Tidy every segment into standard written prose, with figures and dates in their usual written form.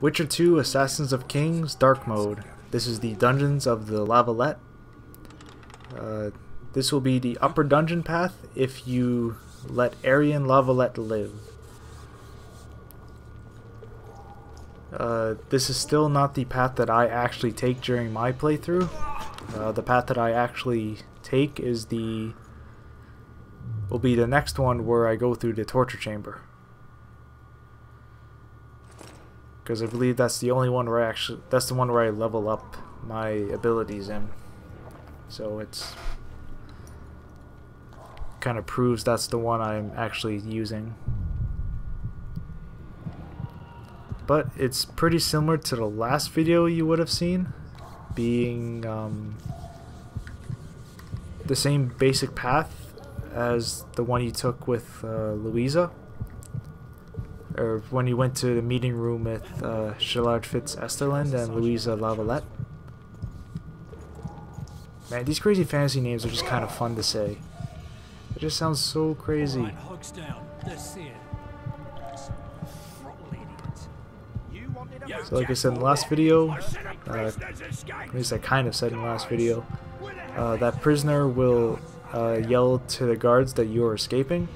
Witcher 2 Assassins of Kings Dark Mode. This is the Dungeons of the Lavalette. This will be the upper dungeon path if you let Aryan Lavalette live. This is still not the path that I actually take during my playthrough. The path that I actually take is will be the next one where I go through the torture chamber. Because I believe that's the only one where that's the one where I level up my abilities in. So it's kind of proves that's the one I'm actually using. But it's pretty similar to the last video you would have seen, being the same basic path as the one you took with Louisa, or when you went to the meeting room with Shallard Fitz-Esterland and Louisa Lavalette. Man, these crazy fantasy names are just kind of fun to say. It just sounds so crazy. So like I said in the last video, at least I kind of said in the last video, that prisoner will yell to the guards that you are escaping.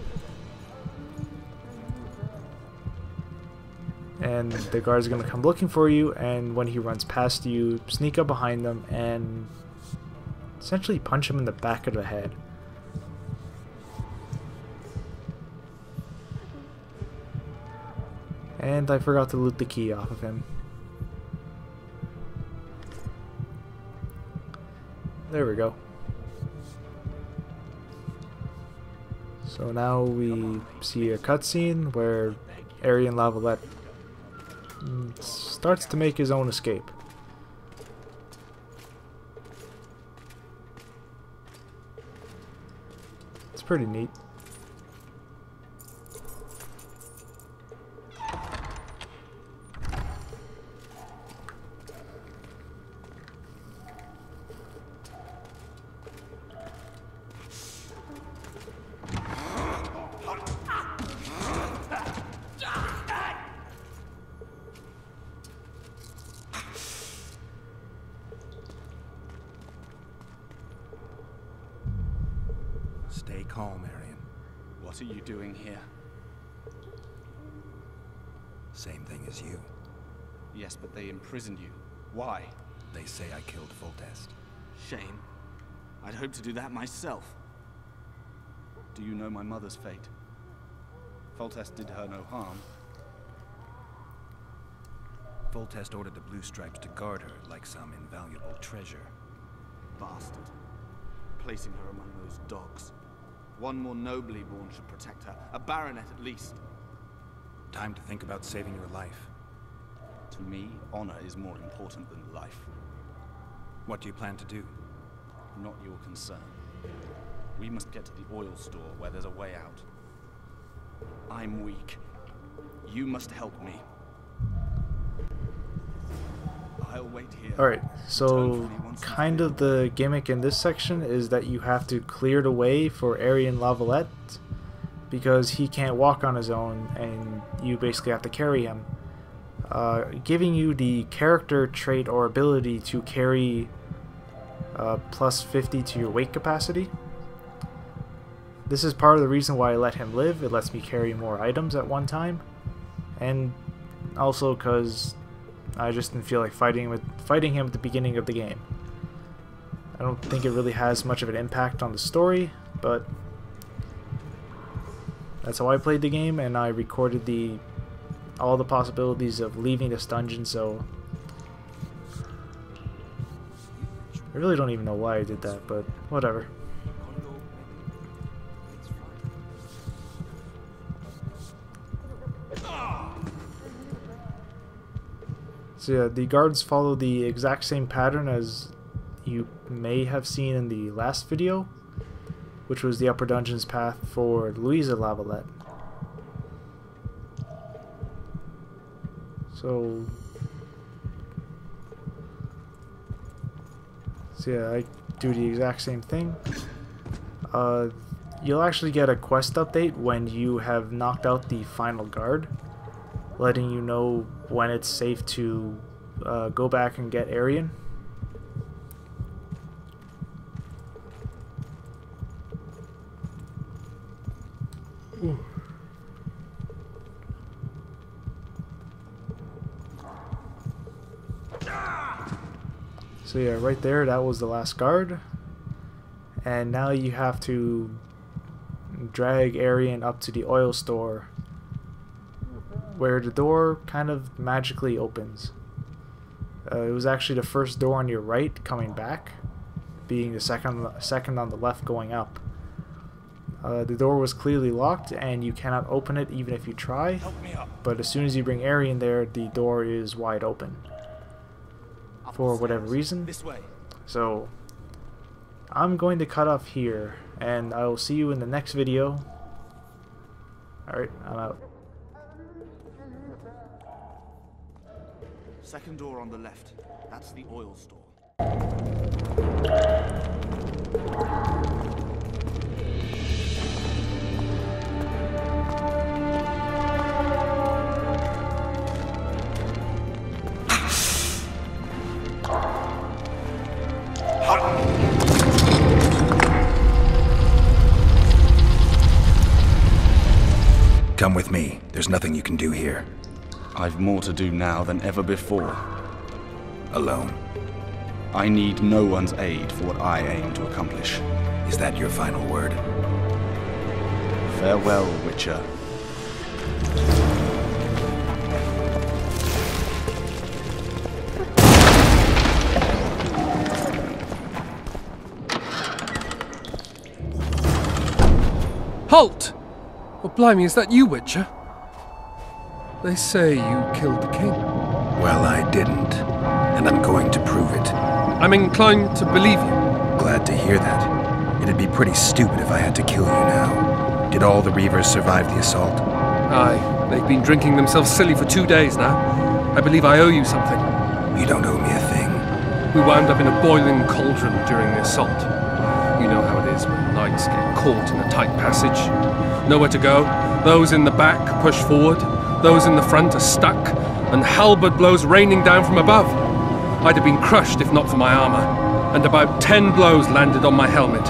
And the guards are going to come looking for you, and when he runs past you, sneak up behind them and essentially punch him in the back of the head. And I forgot to loot the key off of him. There we go. So now we see a cutscene where Aryan Lavalette starts to make his own escape. It's pretty neat. Stay calm, Aryan. What are you doing here? Same thing as you. Yes, but they imprisoned you. Why? They say I killed Valettes. Shame. I'd hoped to do that myself. Do you know my mother's fate? Valettes did her no harm. Valettes ordered the Blue Stripes to guard her like some invaluable treasure. Bastard. Placing her among those dogs. One more nobly born should protect her. A baronet at least. Time to think about saving your life. To me, honor is more important than life. What do you plan to do? Not your concern. We must get to the oil store where there's a way out. I'm weak. You must help me. I'll wait here. Alright, so kind of the gimmick in this section is that you have to clear the way for Aryan Lavalette because he can't walk on his own and you basically have to carry him. Giving you the character trait or ability to carry plus 50 to your weight capacity. This is part of the reason why I let him live. It lets me carry more items at one time, and also because I just didn't feel like fighting him at the beginning of the game. I don't think it really has much of an impact on the story, but that's how I played the game, and I recorded all the possibilities of leaving this dungeon, so I really don't even know why I did that, but whatever. So yeah, the guards follow the exact same pattern as you may have seen in the last video, which was the upper dungeons path for Louisa Lavalette. So yeah, I do the exact same thing. You'll actually get a quest update when you have knocked out the final guard. letting you know when it's safe to go back and get Aryan. So yeah, right there, that was the last guard. And now you have to drag Aryan up to the oil store, where the door kind of magically opens. It was actually the first door on your right coming back, being the second on the left going up. The door was clearly locked and you cannot open it even if you try, but as soon as you bring Aryan there, the door is wide open for whatever reason. So I'm going to cut off here, and I will see you in the next video. Alright, I'm out. Second door on the left. That's the oil store. Come with me. There's nothing you can do here. I've more to do now than ever before. Alone. I need no one's aid for what I aim to accomplish. Is that your final word? Farewell, Witcher. Halt! Oh, blimey, is that you, Witcher? They say you killed the king. Well, I didn't. And I'm going to prove it. I'm inclined to believe you. Glad to hear that. It'd be pretty stupid if I had to kill you now. Did all the Reavers survive the assault? Aye, they've been drinking themselves silly for 2 days now. I believe I owe you something. You don't owe me a thing. We wound up in a boiling cauldron during the assault. You know how it is when knights get caught in a tight passage. Nowhere to go. Those in the back push forward. Those in the front are stuck. And halberd blows raining down from above. I'd have been crushed if not for my armor. And about 10 blows landed on my helmet.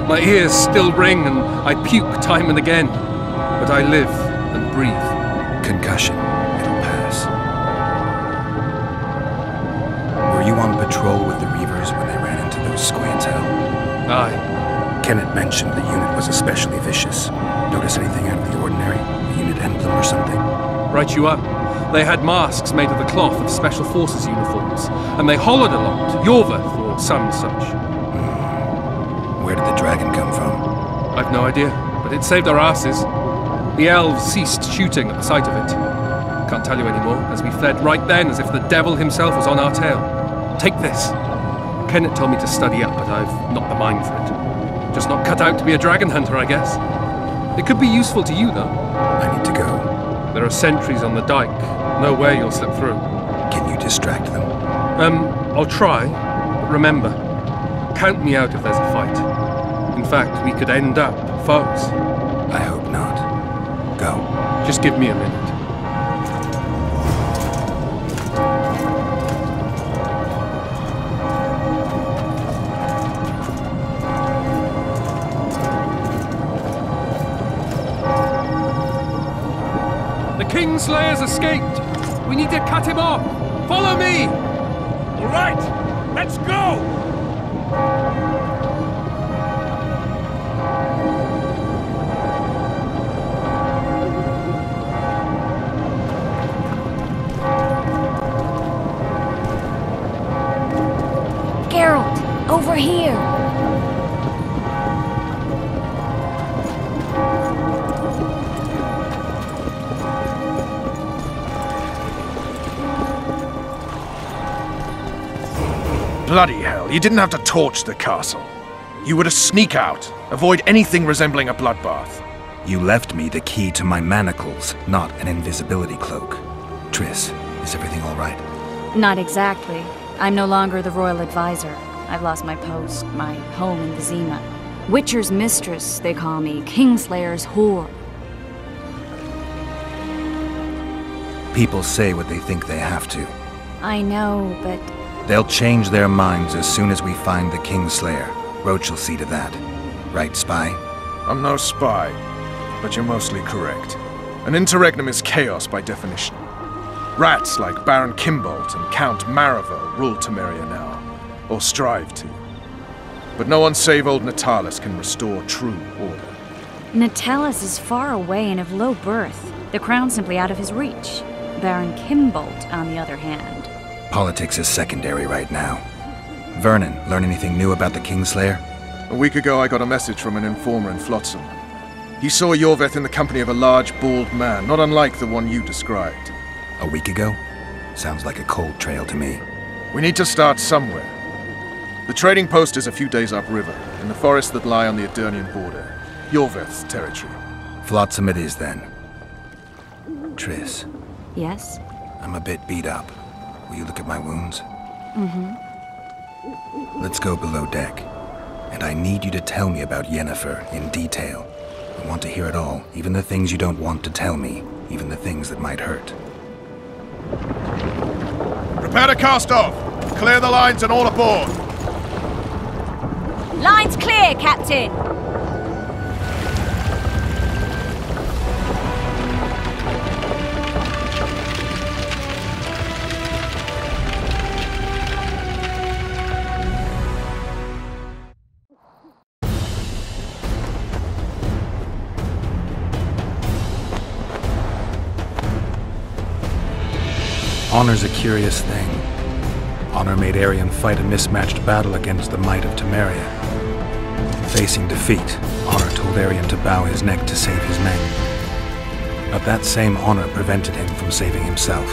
My ears still ring and I puke time and again. But I live and breathe. Concussion. It'll pass. Were you on patrol with the Reavers when they ran into those squantel? Aye. Kenneth mentioned the unit was especially vicious. Notice anything out of the ordinary? A unit emblem or something? Right you are. They had masks made of the cloth of Special Forces uniforms, and they hollered a lot, Yorvath or some such. Where did the dragon come from? I've no idea, but it saved our asses. The elves ceased shooting at the sight of it. Can't tell you anymore, as we fled right then as if the devil himself was on our tail. Take this. Kenneth told me to study up, but I've not the mind for it. Just not cut out to be a dragon hunter, I guess. It could be useful to you, though. I need to go. There are sentries on the dike. No way you'll slip through. Can you distract them? I'll try. But remember, count me out if there's a fight. In fact, we could end up foes. I hope not. Go. Just give me a minute. The Kingslayer's escaped! We need to cut him off! Follow me! All right, let's go! Geralt, over here! Bloody hell, you didn't have to torch the castle. You were to sneak out, avoid anything resembling a bloodbath. You left me the key to my manacles, not an invisibility cloak. Triss, is everything all right? Not exactly. I'm no longer the royal advisor. I've lost my post, my home in Vizima. Witcher's mistress, they call me. Kingslayer's whore. People say what they think they have to. I know, but... They'll change their minds as soon as we find the Kingslayer. Roach will see to that. Right, Spy? I'm no spy, but you're mostly correct. An interregnum is chaos by definition. Rats like Baron Kimbolt and Count Maravel rule Temeria now, or strive to. But no one save old Natalis can restore true order. Natalis is far away and of low birth. The crown's simply out of his reach. Baron Kimbolt, on the other hand. Politics is secondary right now. Vernon, learn anything new about the Kingslayer? A week ago I got a message from an informer in Flotsam. He saw Yorveth in the company of a large, bald man, not unlike the one you described. A week ago? Sounds like a cold trail to me. We need to start somewhere. The trading post is a few days upriver, in the forests that lie on the Edirnian border. Yorveth's territory. Flotsam it is, then. Triss. Yes? I'm a bit beat up. Will you look at my wounds? Mm-hmm. Let's go below deck. And I need you to tell me about Yennefer in detail. I want to hear it all, even the things you don't want to tell me, even the things that might hurt. Prepare to cast off! Clear the lines and all aboard! Line's clear, Captain! Honor's a curious thing. Honor made Aryan fight a mismatched battle against the might of Temeria. Facing defeat, Honor told Aryan to bow his neck to save his men. But that same honor prevented him from saving himself.